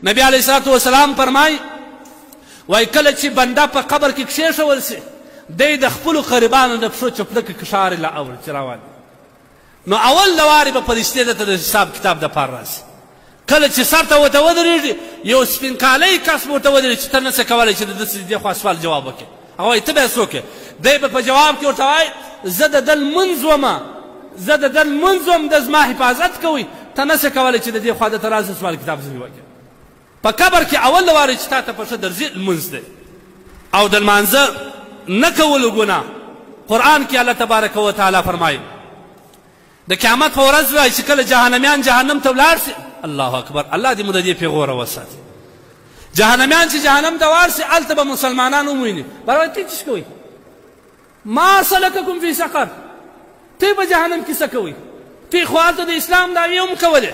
نبی علیه الصلاة والسلام فرمایي وایي کله چې بنده په قبر کې کښېښول سي دی د خپلو قریبانو د پښو چپلکې کښارې له اوري چې روان نو اول د وارې به فرشتې درته د حساب کتاب دپاره راسي کله چې سر ته ورته ودرېږي یو سپین کالی کس به ورته ودرېږي چې ته نه څه کولی چې د دې خوا سوال جواب وکړې هغه وایي ته بیا څوک یې دی به په جواب کې ورته وایي زه د ده لمونځ ومه زه د ده لمونځ وم د زما حفاظت کوئ ته نه څه کولی چې د دې خوا درته راسه سوال کتاب ځینې وکړې په قبر کې اول د وارې چې تا ته په ښه درځي لمونځ دی او د لمانځه نه کولو ګناه قرآن کې الله تبارک وتعالی فرمایي د قیامت په ورځ وایي چې کله جهنمیان جهنم ته ولاړ سي الله اکبر الله دې مو د دې پیغوره وساتي جهنمیان چې جهنم ته ولاړ سي هلته به مسلمانان ومویني برابر تی څه کوئ ما سلککم فی سقر تی په جهنم کې څه کوئ تی خو هلته د اسلام دعوې هم کولې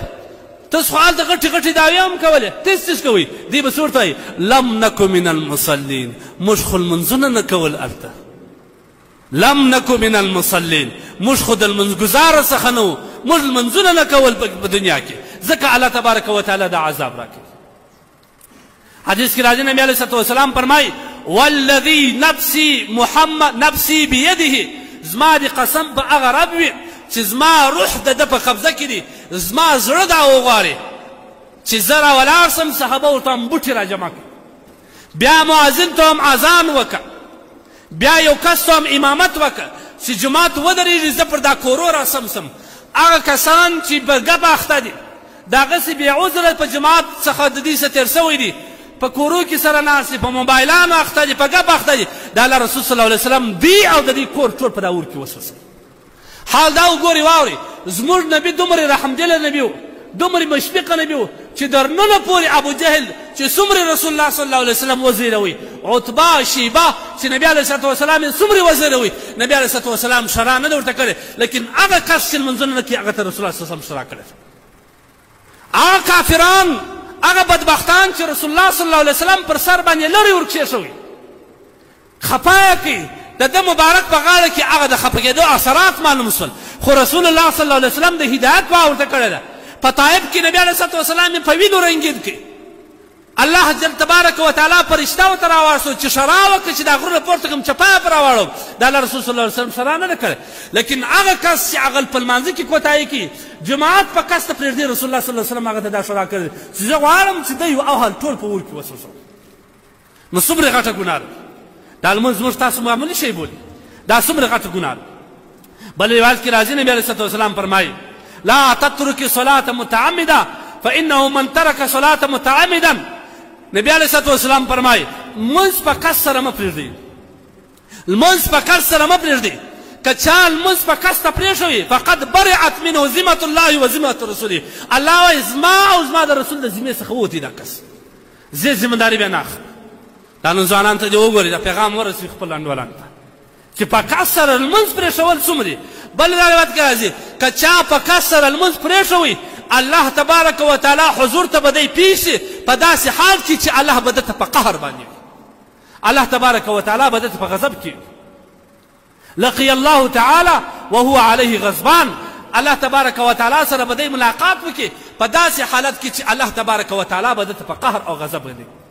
تاسو خو هلته غټې غټې دعوې هم کولې تی څه کوئ دې به څه ورته وایي لم نکو من المصلین موږ خو لمونځونه نه کول هلته لم نکو من المصلین موږ خو د لمونځګزاره څخه نه وو موږ لمونځونه نه کول په دنیا کې ځکه الله تبارک وتعالی دا عذاب راکوي حدیث کې راځي نبی علیه الصلاة والسلام فرمایي والذي نفسي بيده زما دې قسم په هغه رب وي چې زما روح د ده په قبضه کې دي زما زړه دا وغواړي چې زه راولاړ سم صحابه ورته هم بوټي راجمع کړه بیا مؤذن ته هم اذان وکړه بیا یو کس ته هم امامت وکړه چې جومات ودرېږي زه پر دا کورو راسم سم هغه کسان چې په ګپ اخته دي د هغسې بې عذره په جومات څخه د دوی څه تېر سوی دي په کورو کې سره ناست دي په موبایلانو اخته دي په ګپ اخته دي د الله رسول صلی الله علیه وسلم دوی او د دوی کور ټول په دا اور کې وسوسوي حال دا وګورئ واورئ زموږ نبي دومره رحمدله نبي و دومره مشفقه نبي و چې در ننه پورې ابو جهل چې څومره رسول الله صلی الله علیه وسلم وزیروي عتبه شیبه چې نبي علیه الصلاة والسلام یې څومره وزیروي نبي علیه الصلاة والسلام شرع نه ده ورته کړې لیکن هغه کس چې لمونځونه نه کوي هغه ته رسول الله صلی الله علیه وسلم شرع کړې هغه کافران هغه بدبختان چې رسول الله صلی الله علیه وسلم پر سر باندې لرې ورکښېښوي خفه یې کوي د ده مبارک په غاړه کې هغه د خفه کېدو اثرات معلوم شول خو رسول الله صلی الله علیه وسلم د هدایت دعا ورته کړې ده په طایف کې نبي علیه الصلاة والسلام یې په وینو رنګید کړي الله جل تبارک وتعالی فرشته ورته راواستو چې شرع وکړي چې دا غرونه پورته کړم چپه یې پرې راواړو د الله رسول صلی الله علیه وسلم شرع نه ده کړې لیکن هغه کس چې هغه په لمانځه کې کوتاهي کوي جماعت په کس ته پرېږدي رسول الله صلی الله علیه وسلم هغه ته دا شرع کړې چې زه غواړم چې دی او حال ټول په اور کې وسوسو نو څومره غټه ګناه ده دا لمونځ موږ تاسو معمولي شی بولي دا څومره غټه ګناه ده بل روایت کې راځي نبي علیه الصلاة والسلام فرمایي لا تترك صلاة متعمدا فإنه من ترك صلاة متعمدا نبی علیه الصلاة والسلام فرمایي لمونځ په کس سره مه پرېږدئ لمونځ په کس سره مه پرېږدئ که چا لمونځ په کس ته پرېښوي فقد برعت منه ذمة الله و ذمة رسوله الله وایي زما او زما د رسول د ذمې څخه ووتی دا کس زه ذمهداري بیا نه اخلم دا نن ځوانانو ته دې وګورئ دا پیغام ورسوي خپل انډولانو ته چې په کس سره لمونځ پرېښول څومره بل روایت کې راځي که چا په کس سره لمونځ پرېښوي الله تبارک وتعالی حضور ته به دی پیښي په داسې حال کې چې الله به دته په قهر باندې وي الله تبارک وتعالی به دته په غضب کې وي لقي الله تعالی وهو علیه غضبان الله تبارک وتعالی سره به دی ملاقات وکړي په داسې حالت کې چې الله تبارک وتعالی به دته په قهر او غضب باندې